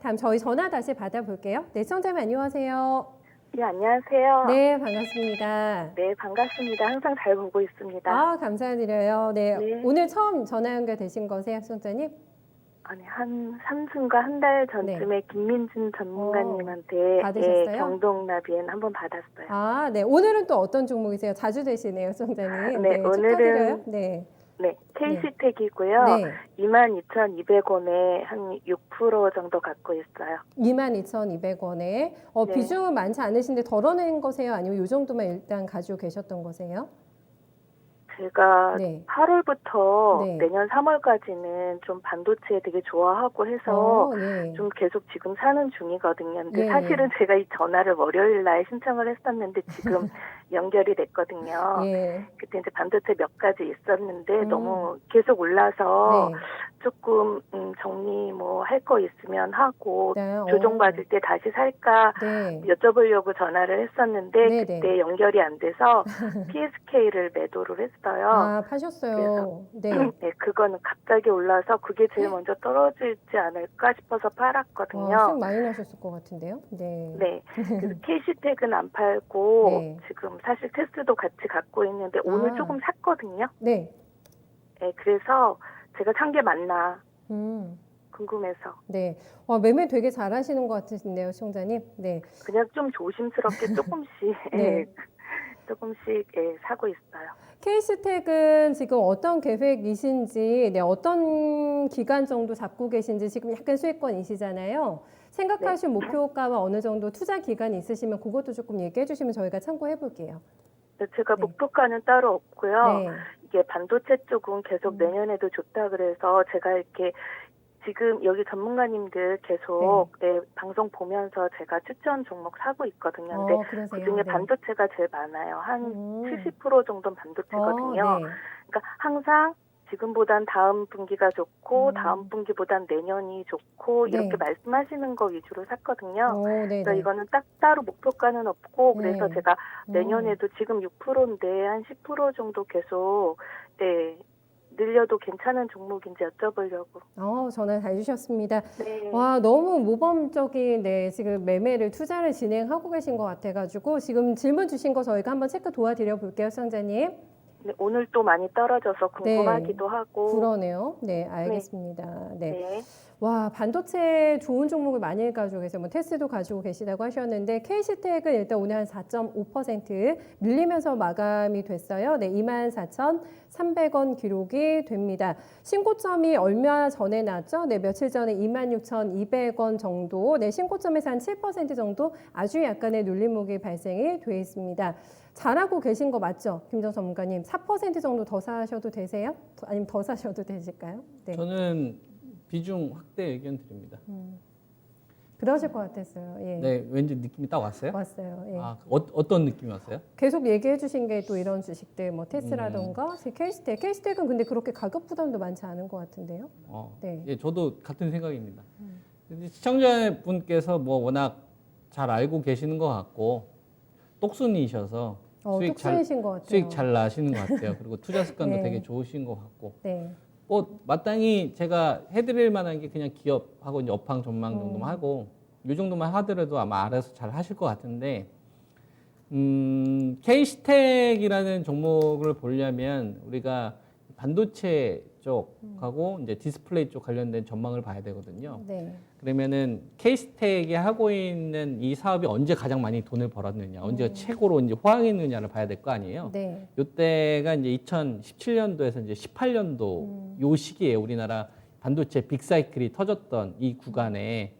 다음 저희 전화 다시 받아볼게요. 네, 시청자님 안녕하세요. 네, 안녕하세요. 네, 반갑습니다. 네, 반갑습니다. 항상 잘 보고 있습니다. 아, 감사드려요. 네, 네. 오늘 처음 전화 연결되신 거세요, 시청자님? 아니, 한 3주인가 한 달 전쯤에 김민진 전문가님한테 받으셨어요? 경동나비엔 한번 받았어요. 아, 네. 오늘은 또 어떤 종목이세요? 자주 되시네요, 시청자님. 네, 축하드려요. 오늘은 네. 네, KC텍이고요. 네. 22,200원에 한 6% 정도 갖고 있어요. 22,200원에. 네. 비중은 많지 않으신데 덜어낸 거세요? 아니면 이 정도만 일단 가지고 계셨던 거세요? 제가 네. 8월부터 네. 내년 3월까지는 좀 반도체 되게 좋아하고 해서 네. 좀 계속 지금 사는 중이거든요. 근데 예, 사실은 제가 이 전화를 월요일 날 신청을 했었는데 지금 연결이 됐거든요. 예. 그때 이제 반도체 몇 가지 있었는데 너무 계속 올라서 네. 조금 정리 뭐 할 거 있으면 하고 네. 조정받을 때 다시 살까 네. 여쭤보려고 전화를 했었는데 네, 그때 네. 연결이 안 돼서 PSK를 매도를 했어요. 아, 파셨어요. 네. 네, 그거는 갑자기 올라서 그게 제일 먼저 떨어지지 않을까 싶어서 팔았거든요. 와, 수익 많이 나셨을 것 같은데요? 네. 네, 그래서 KC텍은 안 팔고 네. 지금 사실 테스도 같이 갖고 있는데 오늘 아. 조금 샀거든요. 네. 네, 그래서 제가 산 게 맞나 음. 궁금해서 네. 매매 되게 잘하시는 것 같으신데요, 시청자님. 네. 그냥 좀 조심스럽게 조금씩 네. 조금씩 사고 있어요. 케이스텍은 지금 어떤 계획이신지, 네, 어떤 기간 정도 잡고 계신지 지금 약간 수익권이시잖아요. 생각하신 네. 목표가와 어느 정도 투자 기간이 있으시면 그것도 조금 얘기해 주시면 저희가 참고해 볼게요. 제가 네. 목표가는 따로 없고요. 네. 이게 반도체 쪽은 계속 내년에도 좋다 그래서 제가 이렇게 지금 여기 전문가님들 계속 방송 보면서 제가 추천 종목 사고 있거든요. 근데 그러세요. 그중에 네. 반도체가 제일 많아요. 한 70% 정도는 반도체거든요. 네. 그러니까 항상 지금보단 다음 분기가 좋고 다음 음. 분기보단 내년이 좋고 네. 이렇게 말씀하시는 거 위주로 샀거든요. 네, 그래서 네. 이거는 딱 따로 목표가는 없고 그래서 네. 제가 내년에도 지금 6%인데 한 10% 정도 계속 늘려도 괜찮은 종목인지 여쭤보려고. 전화 잘 주셨습니다. 네. 와, 너무 모범적인, 네, 지금 매매를, 투자를 진행하고 계신 것 같아가지고, 지금 질문 주신 거 저희가 한번 체크 도와드려 볼게요, 시청자님. 네, 오늘 또 많이 떨어져서 궁금하기도 하고. 그러네요. 네, 알겠습니다. 네. 네. 와, 반도체 좋은 종목을 많이 가지고 계세요. 테스도 가지고 계시다고 하셨는데, KC텍은 일단 오늘 한 4.5% 밀리면서 마감이 됐어요. 네, 24,300원 기록이 됩니다. 신고점이 얼마 전에 났죠? 네, 며칠 전에 26,200원 정도, 네, 신고점에서 한 7% 정도 아주 약간의 눌림목이 발생이 돼 있습니다. 잘하고 계신 거 맞죠? 김정 전문가님. 4% 정도 더 사셔도 되세요? 아니면 더 사셔도 되실까요? 네. 저는 비중 확대 의견 드립니다. 그러실 것 같았어요. 예. 네, 왠지 느낌이 딱 왔어요? 왔어요. 예. 어떤 느낌이 왔어요? 계속 얘기해 주신 게 또 이런 주식들, 뭐 테스라던가 케이스텍은 근데 그렇게 가격 부담도 많지 않은 것 같은데요. 네. 예, 저도 같은 생각입니다. 근데 시청자분께서 뭐 워낙 잘 알고 계시는 것 같고 똑순이셔서 똑순이신 것 같아요. 수익 잘 나시는 것 같아요. 그리고 투자 습관도 네. 되게 좋으신 것 같고. 네. 마땅히 제가 해드릴 만한 게 그냥 기업하고 이제 업황 전망 정도만 하고 이 정도만 하더라도 아마 알아서 잘 하실 것 같은데 K스택이라는 종목을 보려면 우리가 반도체 쪽하고 이제 디스플레이 쪽 관련된 전망을 봐야 되거든요. 네. 그러면은 K스택이 하고 있는 이 사업이 언제 가장 많이 돈을 벌었느냐, 언제 최고로 이제 호황했느냐를 봐야 될 거 아니에요. 네. 이때가 이제 2017년도에서 이제 18년도 요 시기에 우리나라 반도체 빅사이클이 터졌던 이 구간에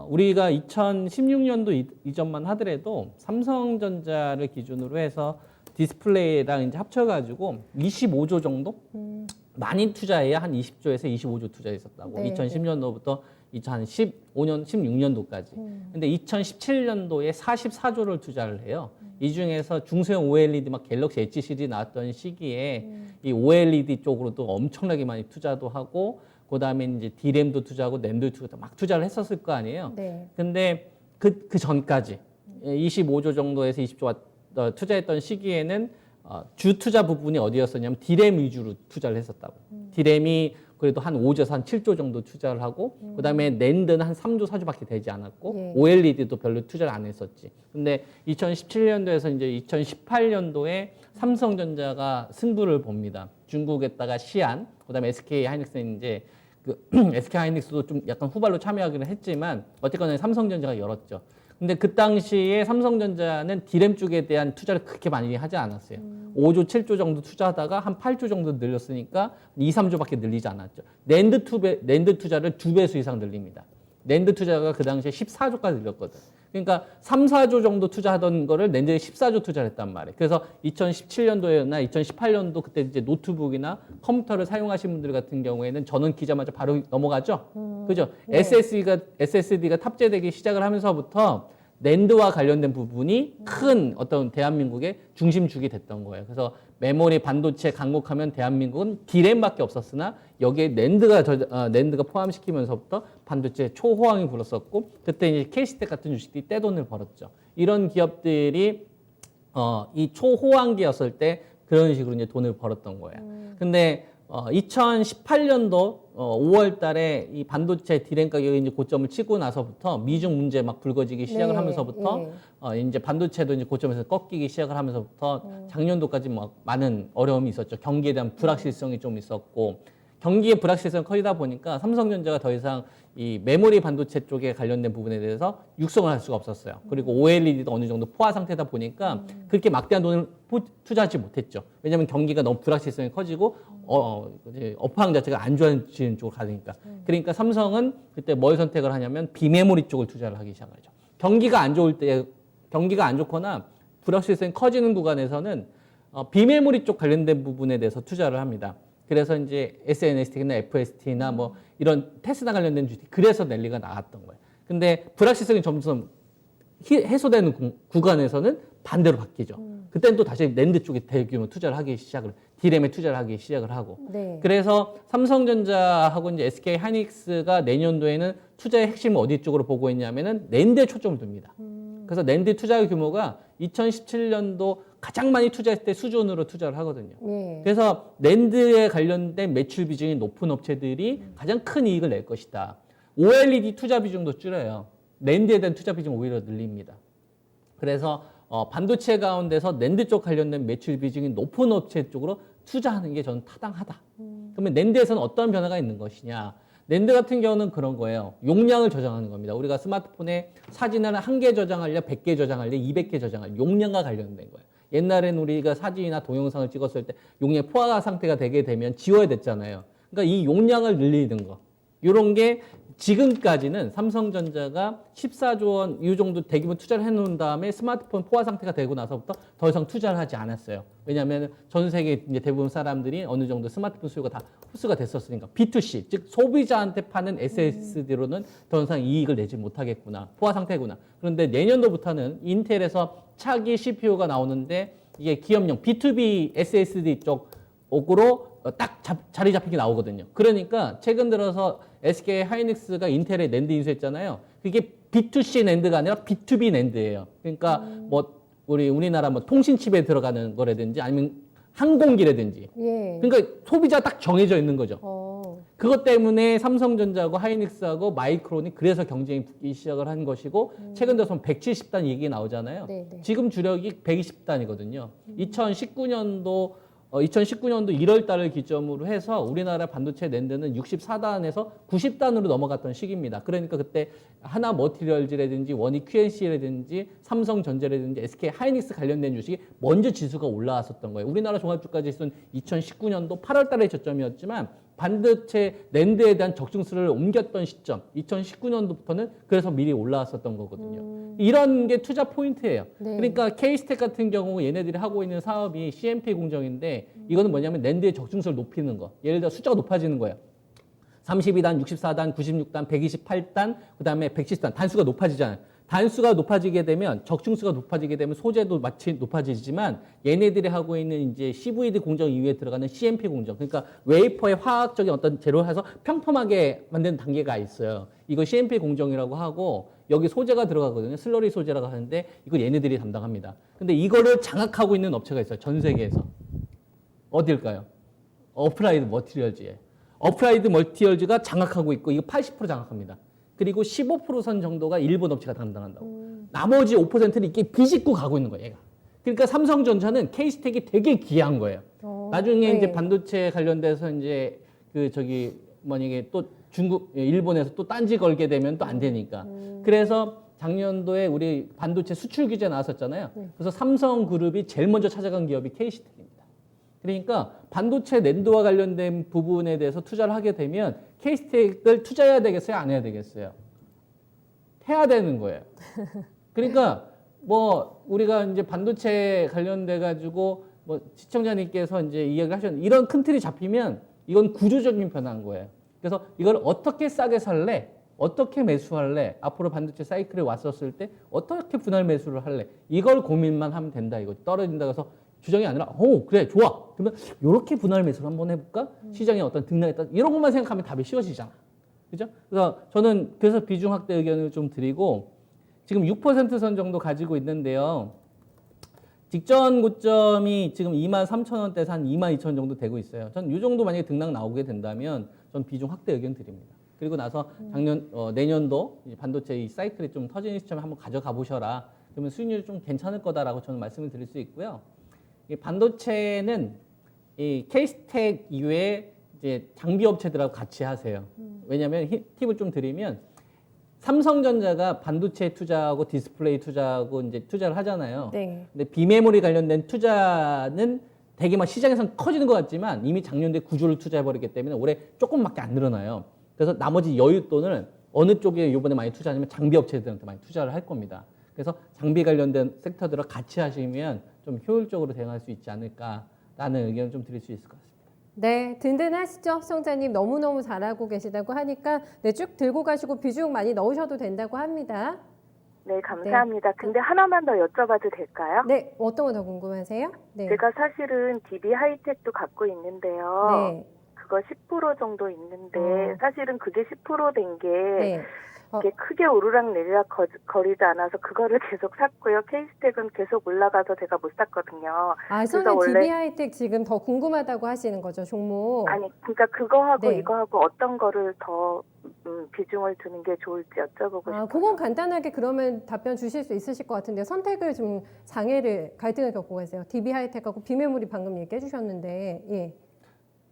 우리가 2016년도 이전만 하더라도 삼성전자를 기준으로 해서 디스플레이랑 이제 합쳐가지고 25조 정도 많이 투자해야 한 20조에서 25조 투자했었다고. 네, 2010년도부터 2015년, 16년도까지. 근데 2017년도에 44조를 투자를 해요. 이 중에서 중소형 OLED 막 갤럭시 엣지 시리즈 나왔던 시기에 이 OLED 쪽으로도 엄청나게 많이 투자도 하고 그다음에 이제 D램도 투자하고 낸도 막 투자를 했었을 거 아니에요. 네. 근데 그 전까지 25조 정도에서 20조 투자했던 시기에는 주 투자 부분이 어디였었냐면 D램 위주로 투자를 했었다고. D램이 그래도 한 5조에서 한 7조 정도 투자를 하고 그다음에 낸드는 한 3조 4조밖에 되지 않았고 예. OLED도 별로 투자를 안 했었지. 근데 2017년도에서 이제 2018년도에 삼성전자가 승부를 봅니다. 중국에다가 시안, 그다음에 SK 하이닉스는 이제 그 SK 하이닉스도 좀 약간 후발로 참여하기는 했지만 어쨌거나 삼성전자가 열었죠. 근데 그 당시에 삼성전자는 디램 쪽에 대한 투자를 그렇게 많이 하지 않았어요. 5조, 7조 정도 투자하다가 한 8조 정도 늘렸으니까 2, 3조밖에 늘리지 않았죠. 낸드 투자를 2배수 이상 늘립니다. 낸드 투자가 그 당시에 14조까지 늘렸거든. 그러니까 3, 4조 정도 투자하던 거를 낸드에 14조 투자를 했단 말이에요. 그래서 2017년도나 2018년도 그때 이제 노트북이나 컴퓨터를 사용하신 분들 같은 경우에는 전원 키자마자 바로 넘어가죠. 그죠? 네. SSD가 탑재되기 시작을 하면서부터 낸드와 관련된 부분이 큰 어떤 대한민국의 중심축이 됐던 거예요. 그래서 메모리 반도체 강국하면 대한민국은 디램밖에 없었으나 여기에 낸드가 포함시키면서부터 반도체 초호황이 불었었고 그때 이제 KC텍 같은 주식들이 떼돈을 벌었죠. 이런 기업들이 이 초호황기였을 때 그런 식으로 이제 돈을 벌었던 거예요. 근데 2018년도 5월 달에 이 반도체 디램 가격이 이제 고점을 치고 나서부터 미중 문제 막 불거지기 시작을 네, 하면서부터 이제 반도체도 이제 고점에서 꺾이기 시작을 하면서부터 작년도까지 막 많은 어려움이 있었죠. 경기에 대한 불확실성이 좀 있었고 경기의 불확실성이 커지다 보니까 삼성전자가 더 이상 이 메모리 반도체 쪽에 관련된 부분에 대해서 육성을 할 수가 없었어요. 그리고 OLED도 어느 정도 포화 상태다 보니까 그렇게 막대한 돈을 투자하지 못했죠. 왜냐하면 경기가 너무 불확실성이 커지고 업황 자체가 안 좋아지는 쪽으로 가니까. 그러니까 삼성은 그때 뭘 선택을 하냐면 비메모리 쪽을 투자를 하기 시작하죠. 경기가 안 좋거나 불확실성이 커지는 구간에서는 비메모리 쪽 관련된 부분에 대해서 투자를 합니다. 그래서 이제 SNST나 FST나 뭐 이런 테스나 관련된 주식 그래서 랠리가 나왔던 거예요. 근데 불확실성이 점점 해소되는 구간에서는 반대로 바뀌죠. 그때는 또 다시 낸드 쪽에 대규모 투자를 하기 시작을 디램에 투자를 하기 시작을 하고. 네. 그래서 삼성전자하고 이제 SK 하이닉스가 내년도에는 투자의 핵심을 어디 쪽으로 보고 있냐면은 낸드에 초점을 둡니다. 그래서 낸드 투자 규모가 2017년도 가장 많이 투자했을 때 수준으로 투자를 하거든요. 예. 그래서 낸드에 관련된 매출 비중이 높은 업체들이 가장 큰 이익을 낼 것이다. OLED 투자 비중도 줄여요. 낸드에 대한 투자 비중 오히려 늘립니다. 그래서 반도체 가운데서 낸드 쪽 관련된 매출 비중이 높은 업체 쪽으로 투자하는 게 저는 타당하다. 그러면 낸드에서는 어떤 변화가 있는 것이냐? 낸드 같은 경우는 그런 거예요. 용량을 저장하는 겁니다. 우리가 스마트폰에 사진을 1개 저장하려 100개 저장하려 200개 저장하려 용량과 관련된 거예요. 옛날에는 우리가 사진이나 동영상을 찍었을 때 용량 포화 상태가 되게 되면 지워야 됐잖아요. 그러니까 이 용량을 늘리는 거. 이런 게 지금까지는 삼성전자가 14조 원 이 정도 대규모 투자를 해놓은 다음에 스마트폰 포화 상태가 되고 나서부터 더 이상 투자를 하지 않았어요. 왜냐하면 전 세계 이제 대부분 사람들이 어느 정도 스마트폰 수요가 다 흡수가 됐었으니까 B2C 즉 소비자한테 파는 SSD로는 더 이상 이익을 내지 못하겠구나. 포화 상태구나. 그런데 내년도부터는 인텔에서 차기 CPU가 나오는데 이게 기업용 B2B SSD 쪽으로 딱 자리 잡히게 나오거든요. 그러니까 최근 들어서 SK 하이닉스가 인텔에 낸드 인수했잖아요. 그게 B2C 낸드가 아니라 B2B 낸드예요. 그러니까 뭐 우리나라 뭐 통신칩에 들어가는 거라든지 아니면 항공기라든지. 예. 그러니까 소비자가 딱 정해져 있는 거죠. 그것 때문에 삼성전자하고 하이닉스하고 마이크론이 그래서 경쟁이 붙기 시작을 한 것이고 최근 들어서 170단 얘기 나오잖아요. 네네. 지금 주력이 120단이거든요. 2019년도 1월 달을 기점으로 해서 우리나라 반도체 낸드는 64단에서 90단으로 넘어갔던 시기입니다. 그러니까 그때 하나 머티리얼즈라든지 원익 QNC라든지 삼성전자라든지 SK 하이닉스 관련된 주식이 먼저 지수가 올라왔었던 거예요. 우리나라 종합주가지수는 2019년도 8월 달의 저점이었지만 반도체 낸드에 대한 적중수를 옮겼던 시점 2019년도부터는 그래서 미리 올라왔었던 거거든요. 이런 게 투자 포인트예요. 네. 그러니까 K스텍 같은 경우 얘네들이 하고 있는 사업이 CMP 공정인데 이거는 뭐냐면 낸드의 적중수를 높이는 거. 예를 들어 숫자가 높아지는 거예요. 32단, 64단, 96단, 128단, 그다음에 170단 단수가 높아지잖아요. 단수가 높아지게 되면 적중수가 높아지게 되면 소재도 마치 높아지지만 얘네들이 하고 있는 이제 CVD 공정 이후에 들어가는 CMP 공정 그러니까 웨이퍼의 화학적인 어떤 재료를 해서 평범하게 만드는 단계가 있어요. 이거 CMP 공정이라고 하고 여기 소재가 들어가거든요. 슬러리 소재라고 하는데 이걸 얘네들이 담당합니다. 근데 이거를 장악하고 있는 업체가 있어요. 전 세계에서. 어딜까요? 어플라이드 머티리얼즈에. 어플라이드 멀티얼즈가 장악하고 있고 이거 80% 장악합니다. 그리고 15%선 정도가 일본 업체가 담당한다고. 나머지 5%는 이렇게 비집고 가고 있는 거예요, 얘가. 그러니까 삼성전자는 케이스텍이 되게 귀한 거예요. 나중에 네. 이제 반도체 관련돼서 이제 만약에 또 일본에서 또 딴지 걸게 되면 또 안 되니까. 그래서 작년도에 우리 반도체 수출 규제 나왔었잖아요. 그래서 삼성그룹이 제일 먼저 찾아간 기업이 케이스텍입니다. 그러니까 반도체 낸드와 관련된 부분에 대해서 투자를 하게 되면 케이스텍을 투자해야 되겠어요? 안 해야 되겠어요? 해야 되는 거예요. 그러니까 뭐 우리가 이제 반도체 관련돼 가지고 뭐 시청자님께서 이제 이야기를 하셨는데 이런 큰 틀이 잡히면 이건 구조적인 변화인 거예요. 그래서 이걸 어떻게 싸게 살래? 어떻게 매수할래? 앞으로 반도체 사이클에 왔었을 때 어떻게 분할 매수를 할래? 이걸 고민만 하면 된다. 이거 떨어진다 그래서 주장이 아니라 그래 좋아. 그러면 이렇게 분할 매수를 한번 해볼까? 시장에 어떤 등락이 있다. 이런 것만 생각하면 답이 쉬워지잖아. 그죠? 그래서 저는 그래서 비중 확대 의견을 좀 드리고 지금 6%선 정도 가지고 있는데요. 직전 고점이 지금 23,000원대에서 한 22,000원 정도 되고 있어요. 전 이 정도 만약에 등락 나오게 된다면 전 비중 확대 의견 드립니다. 그리고 나서 내년도 이제 반도체 이 사이클이 좀 터지는 시점에 한번 가져가 보셔라. 그러면 수익률이 좀 괜찮을 거다라고 저는 말씀을 드릴 수 있고요. 이 반도체는 이 케이스텍 이외에 이제 장비 업체들하고 같이 하세요. 왜냐하면 팁을 좀 드리면 삼성전자가 반도체 투자하고 디스플레이 투자하고 이제 투자를 하잖아요. 네. 근데 비메모리 관련된 투자는 되게 막 시장에서는 커지는 것 같지만 이미 작년도에 구조를 투자해버렸기 때문에 올해 조금밖에 안 늘어나요. 그래서 나머지 여윳돈을 어느 쪽에 이번에 많이 투자하냐면 장비 업체들한테 많이 투자를 할 겁니다. 그래서 장비 관련된 섹터들과 같이 하시면 좀 효율적으로 대응할 수 있지 않을까라는 의견을 좀 드릴 수 있을 것 같습니다. 네, 든든하시죠? 시청자님 너무너무 잘하고 계시다고 하니까 네, 쭉 들고 가시고 비중 많이 넣으셔도 된다고 합니다. 네, 감사합니다. 근데 하나만 더 여쭤봐도 될까요? 네, 어떤 거 더 궁금하세요? 네. 제가 사실은 DB 하이텍도 갖고 있는데요. 네. 그거 10% 정도 있는데 사실은 그게 10%된 게 네. 이게 크게 오르락 내리락 거리지 않아서 그거를 계속 샀고요. 케이스텍은 계속 올라가서 제가 못 샀거든요. 아, 그래서 선생님 원래- DB하이텍 지금 더 궁금하다고 하시는 거죠, 종목? 아니, 그러니까 그거하고 네. 이거하고 어떤 거를 더 비중을 두는 게 좋을지 여쭤보고 싶어요. 그건 간단하게 그러면 답변 주실 수 있으실 것 같은데 선택을 좀 갈등을 겪고 계세요. DB하이텍하고 비메모리 방금 얘기해 주셨는데 예.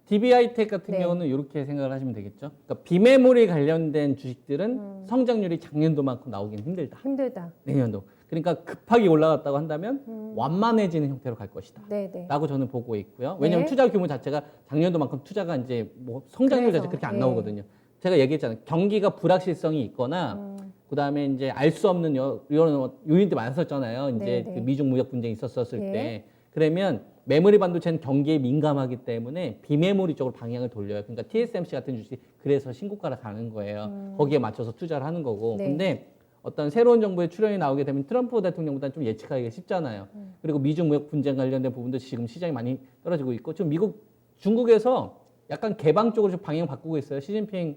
DB하이텍 같은 네. 경우는 이렇게 생각을 하시면 되겠죠. 그러니까 비메모리 관련된 주식들은 성장률이 작년도만큼 나오긴 힘들다. 힘들다. 내년도. 그러니까 급하게 올라갔다고 한다면 완만해지는 형태로 갈 것이다. 네네. 라고 저는 보고 있고요. 왜냐하면 네. 투자 규모 자체가 작년도만큼 투자가 이제 뭐 성장률 그래서, 자체 그렇게 안 예. 나오거든요. 제가 얘기했잖아요. 경기가 불확실성이 있거나 그다음에 이제 알 수 없는 이런 요인들이 많았었잖아요. 이제 네, 네. 그 미중 무역 분쟁이 있었을 예. 때. 그러면 메모리 반도체는 경기에 민감하기 때문에 비메모리 쪽으로 방향을 돌려요. 그러니까 TSMC 같은 주식이 그래서 신고가를 가는 거예요. 거기에 맞춰서 투자를 하는 거고. 네. 근데 어떤 새로운 정부의 출현이 나오게 되면 트럼프 대통령보다는 좀 예측하기가 쉽잖아요. 그리고 미중 무역 분쟁 관련된 부분도 지금 시장이 많이 떨어지고 있고 지금 중국에서 약간 개방 쪽으로 좀 방향 바꾸고 있어요. 시진핑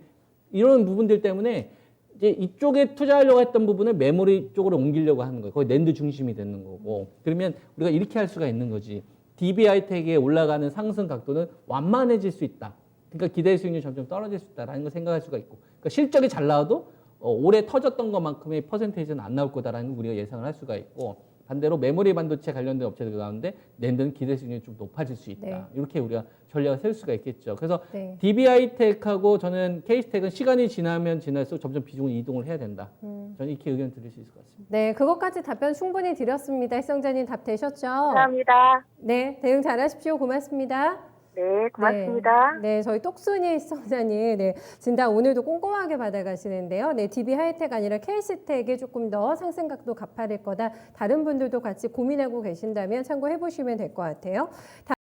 이런 부분들 때문에 이제 이쪽에 투자하려고 했던 부분을 메모리 쪽으로 옮기려고 하는 거예요. 거의 낸드 중심이 되는 거고. 그러면 우리가 이렇게 할 수가 있는 거지. DB하이텍에 올라가는 상승 각도는 완만해질 수 있다. 그러니까 기대 수익률이 점점 떨어질 수 있다라는 걸 생각할 수가 있고. 그러니까 실적이 잘 나와도 올해 터졌던 것만큼의 퍼센테이지는 안 나올 거다라는 걸 우리가 예상을 할 수가 있고. 반대로 메모리 반도체 관련된 업체들 가운데 낸드는 기대 수익률이 좀 높아질 수 있다. 네. 이렇게 우리가 전략을 세울 수가 있겠죠. 그래서 네. DB하이텍하고 저는 케이스텍은 시간이 지나면 지날수록 점점 비중을 이동을 해야 된다. 저는 이렇게 의견 드릴 수 있을 것 같습니다. 네, 그것까지 답변 충분히 드렸습니다. 시청자님 답 되셨죠? 감사합니다. 네, 대응 잘하십시오. 고맙습니다. 네, 고맙습니다. 네, 저희 똑순이 시청자님, 네, 진단 오늘도 꼼꼼하게 받아가시는데요. 네, DB 하이텍 아니라 케이스텍이 조금 더 상승각도 가파를 거다. 다른 분들도 같이 고민하고 계신다면 참고해 보시면 될 것 같아요.